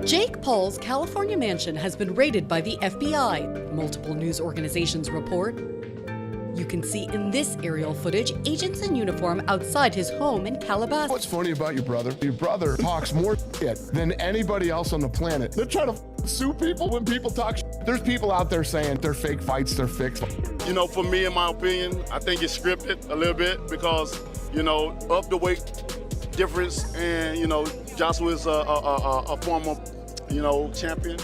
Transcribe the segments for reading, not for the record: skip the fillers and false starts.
Jake Paul's California mansion has been raided by the FBI, multiple news organizations report. You can see in this aerial footage agents in uniform outside his home in Calabasas. What's funny about your brother talks more shit than anybody else on the planet. They're trying to sue people when people talk shit. There's people out there saying they're fake fights, they're fixed. You know, for me, in my opinion, I think it's scripted a little bit because, you know, of the weight difference, and, you know, Joshua's a former, you know, champion.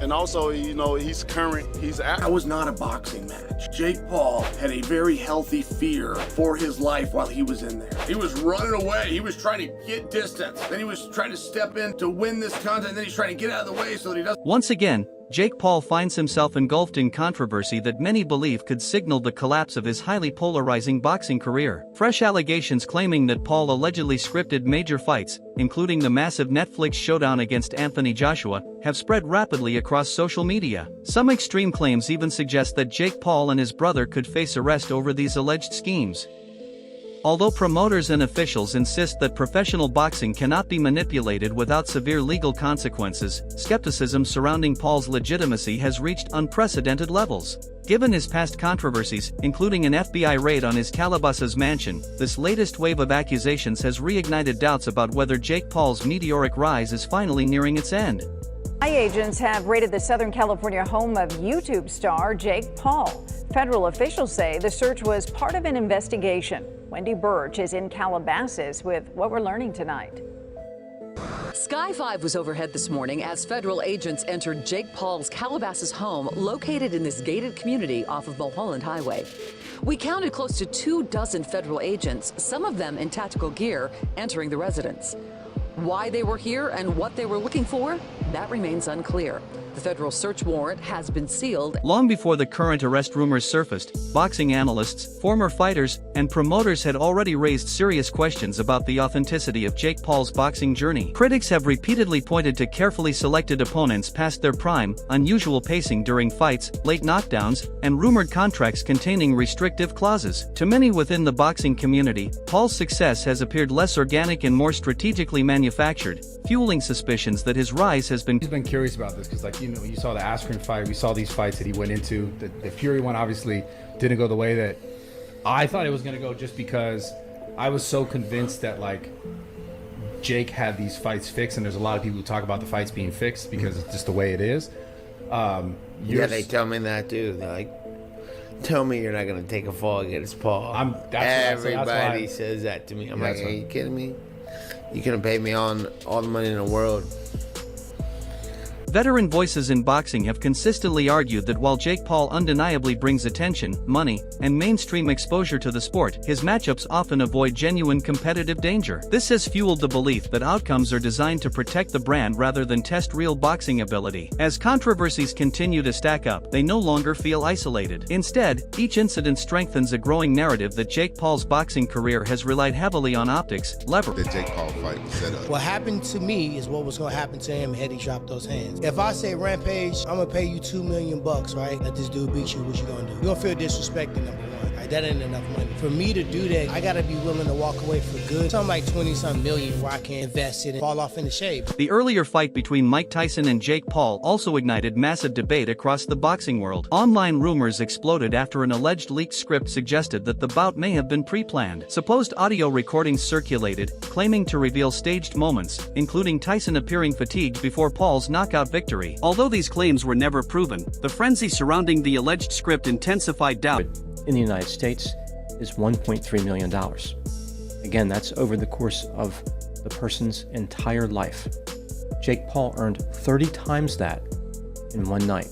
And also, you know, he's current, That was not a boxing match. Jake Paul had a very healthy fear for his life while he was in there. He was running away. He was trying to get distance. Then he was trying to step in to win this contest. And then he's trying to get out of the way so that he doesn't. Once again, Jake Paul finds himself engulfed in controversy that many believe could signal the collapse of his highly polarizing boxing career. Fresh allegations claiming that Paul allegedly scripted major fights, including the massive Netflix showdown against Anthony Joshua, have spread rapidly across social media. Some extreme claims even suggest that Jake Paul and his brother could face arrest over these alleged schemes. Although promoters and officials insist that professional boxing cannot be manipulated without severe legal consequences, skepticism surrounding Paul's legitimacy has reached unprecedented levels. Given his past controversies, including an FBI raid on his Calabasas mansion, this latest wave of accusations has reignited doubts about whether Jake Paul's meteoric rise is finally nearing its end. Agents have raided the Southern California home of YouTube star Jake Paul. Federal officials say the search was part of an investigation. Wendy Burge is in Calabasas with what we're learning tonight. Sky 5 was overhead this morning as federal agents entered Jake Paul's Calabasas home located in this gated community off of Mulholland Highway. We counted close to 24 federal agents, some of them in tactical gear, entering the residence. Why they were here and what they were looking for, that remains unclear. The federal search warrant has been sealed. Long before the current arrest rumors surfaced, boxing analysts, former fighters, and promoters had already raised serious questions about the authenticity of Jake Paul's boxing journey. Critics have repeatedly pointed to carefully selected opponents past their prime, unusual pacing during fights, late knockdowns, and rumored contracts containing restrictive clauses. To many within the boxing community, Paul's success has appeared less organic and more strategically manufactured, fueling suspicions that his rise has been. He's been curious about this because, like, you know, you saw the Askren fight, we saw these fights that he went into. The Fury one obviously didn't go the way that I thought it was going to go, just because I was so convinced that, like, Jake had these fights fixed, and there's a lot of people who talk about the fights being fixed because it's just the way it is. Yeah, they tell me that too. They're like, tell me you're not going to take a fall against Paul. Everybody says that to me. I'm like, are you kidding me? You could have paid me all the money in the world. Veteran voices in boxing have consistently argued that while Jake Paul undeniably brings attention, money, and mainstream exposure to the sport, his matchups often avoid genuine competitive danger. This has fueled the belief that outcomes are designed to protect the brand rather than test real boxing ability. As controversies continue to stack up, they no longer feel isolated. Instead, each incident strengthens a growing narrative that Jake Paul's boxing career has relied heavily on optics, leverage. The Jake Paul fight was set up. What happened to me is what was going to happen to him had he dropped those hands. If I say, Rampage, I'm gonna pay you $2 million, right? Let this dude beat you, what you gonna do? You're gonna feel disrespected, number one. Right? That ain't enough money. For me to do that, I gotta be willing to walk away for good. Something like 20-something million where I can invest it and fall off into shape. The earlier fight between Mike Tyson and Jake Paul also ignited massive debate across the boxing world. Online rumors exploded after an alleged leaked script suggested that the bout may have been pre-planned. Supposed audio recordings circulated, claiming to reveal staged moments, including Tyson appearing fatigued before Paul's knockout victory. Although these claims were never proven, the frenzy surrounding the alleged script intensified doubt. In the United States is $1.3 million. Again, that's over the course of the person's entire life. Jake Paul earned 30 times that in one night.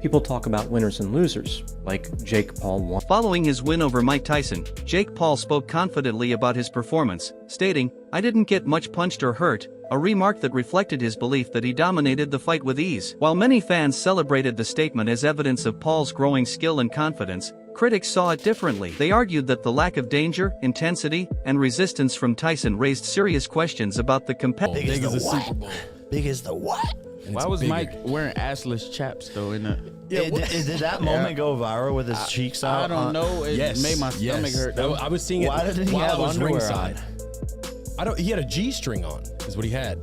People talk about winners and losers, like Jake Paul won. Following his win over Mike Tyson, Jake Paul spoke confidently about his performance, stating, "I didn't get much punched or hurt," a remark that reflected his belief that he dominated the fight with ease. While many fans celebrated the statement as evidence of Paul's growing skill and confidence, critics saw it differently. They argued that the lack of danger, intensity, and resistance from Tyson raised serious questions about the competitive. Big as the Super Bowl. Big as the what? Why was Mike wearing assless chaps though? In the did that moment go viral with his cheeks out? I don't know. It made my stomach hurt. I was seeing it. Why didn't he have underwear ringside. He had a G-string on, is what he had.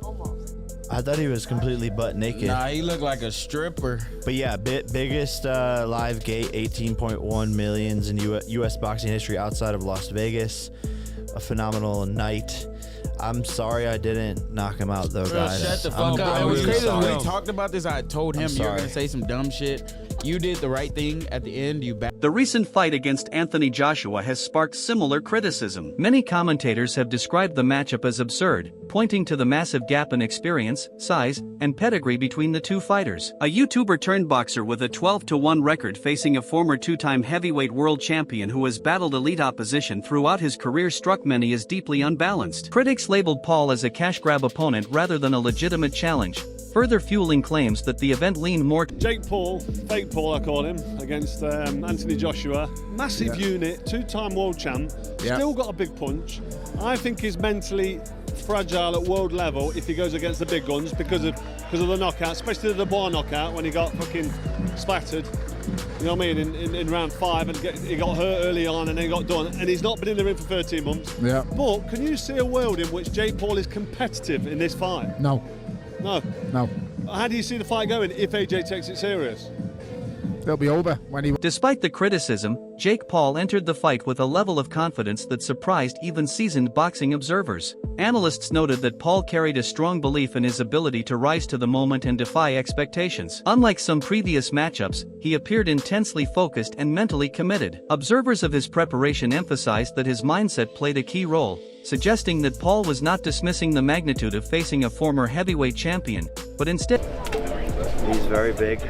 I thought he was completely butt naked. Nah, he looked like a stripper. But yeah, biggest live gate, 18.1 millions in U.S. boxing history outside of Las Vegas. A phenomenal night. I'm sorry I didn't knock him out though, guys. Shut the fuck up. It was really crazy when sorry. we talked about this. I told him you were gonna say some dumb shit. You did the right thing at the end. The recent fight against Anthony Joshua has sparked similar criticism. Many commentators have described the matchup as absurd, pointing to the massive gap in experience, size, and pedigree between the two fighters. A YouTuber turned boxer with a 12-1 record facing a former two-time heavyweight world champion who has battled elite opposition throughout his career struck many as deeply unbalanced. Critics labeled Paul as a cash grab opponent rather than a legitimate challenge, further fueling claims that the event leaned more. Jake Paul, fake Paul I call him, against Anthony Joshua. Massive unit, two-time world champ, still got a big punch. I think he's mentally fragile at world level if he goes against the big guns because of the knockout, especially the bar knockout when he got fucking splattered. You know what I mean? In round 5, and he got hurt early on and then got done. And he's not been in the ring for 13 months. Yeah. But can you see a world in which Jake Paul is competitive in this fight? No. No. No. How do you see the fight going if AJ takes it serious? They'll be over when he... Despite the criticism, Jake Paul entered the fight with a level of confidence that surprised even seasoned boxing observers. Analysts noted that Paul carried a strong belief in his ability to rise to the moment and defy expectations. Unlike some previous matchups, he appeared intensely focused and mentally committed. Observers of his preparation emphasized that his mindset played a key role, suggesting that Paul was not dismissing the magnitude of facing a former heavyweight champion, but instead... He's very big.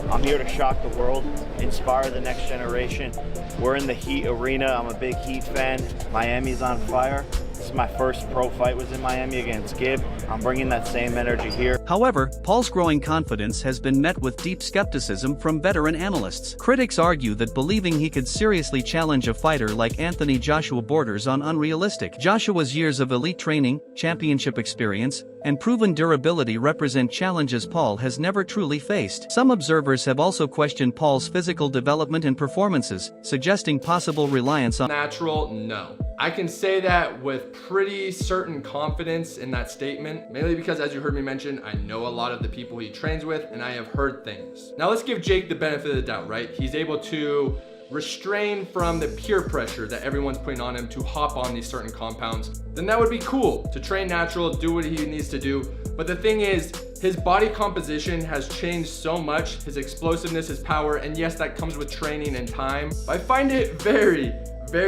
I'm here to shock the world, inspire the next generation. We're in the Heat arena. I'm a big Heat fan. Miami's on fire. This is my first pro fight was in Miami against Gibb. I'm bringing that same energy here. However, Paul's growing confidence has been met with deep skepticism from veteran analysts. Critics argue that believing he could seriously challenge a fighter like Anthony Joshua borders on unrealistic. Joshua's years of elite training, championship experience, and proven durability represent challenges Paul has never truly faced. Some observers have also questioned Paul's physical development and performances, suggesting possible reliance on natural. No. I can say that with pretty certain confidence in that statement, mainly because, as you heard me mention, I know a lot of the people he trains with and I have heard things. Now let's give Jake the benefit of the doubt, right? He's able to restrain from the peer pressure that everyone's putting on him to hop on these certain compounds. Then that would be cool to train natural, do what he needs to do. But the thing is, his body composition has changed so much, his explosiveness, his power, and yes, that comes with training and time. I find it very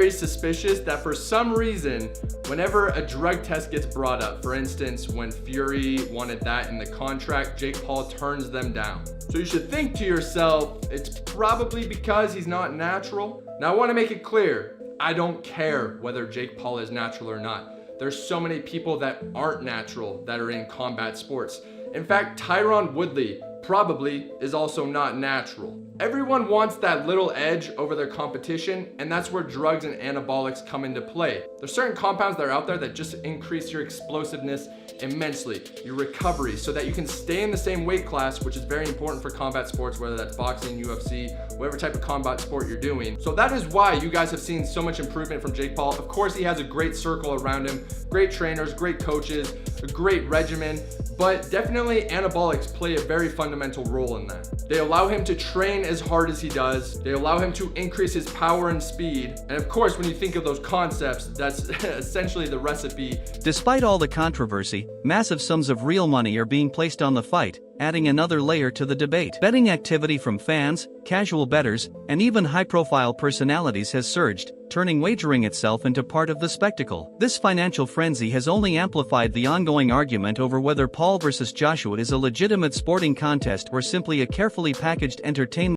suspicious that for some reason, whenever a drug test gets brought up, for instance, when Fury wanted that in the contract, Jake Paul turns them down. So you should think to yourself, it's probably because he's not natural. Now I want to make it clear, I don't care whether Jake Paul is natural or not. There's so many people that aren't natural that are in combat sports. In fact, Tyron Woodley probably is also not natural. Everyone wants that little edge over their competition, and that's where drugs and anabolics come into play. There's certain compounds that are out there that just increase your explosiveness immensely, your recovery, so that you can stay in the same weight class, which is very important for combat sports, whether that's boxing, UFC, whatever type of combat sport you're doing. So that is why you guys have seen so much improvement from Jake Paul. Of course, he has a great circle around him, great trainers, great coaches, a great regimen, but definitely anabolics play a very fundamental role in that. They allow him to train as hard as he does. They allow him to increase his power and speed. And of course, when you think of those concepts, that's essentially the recipe. Despite all the controversy, massive sums of real money are being placed on the fight, adding another layer to the debate. Betting activity from fans, casual bettors, and even high-profile personalities has surged, turning wagering itself into part of the spectacle. This financial frenzy has only amplified the ongoing argument over whether Paul versus Joshua is a legitimate sporting contest or simply a carefully packaged entertainment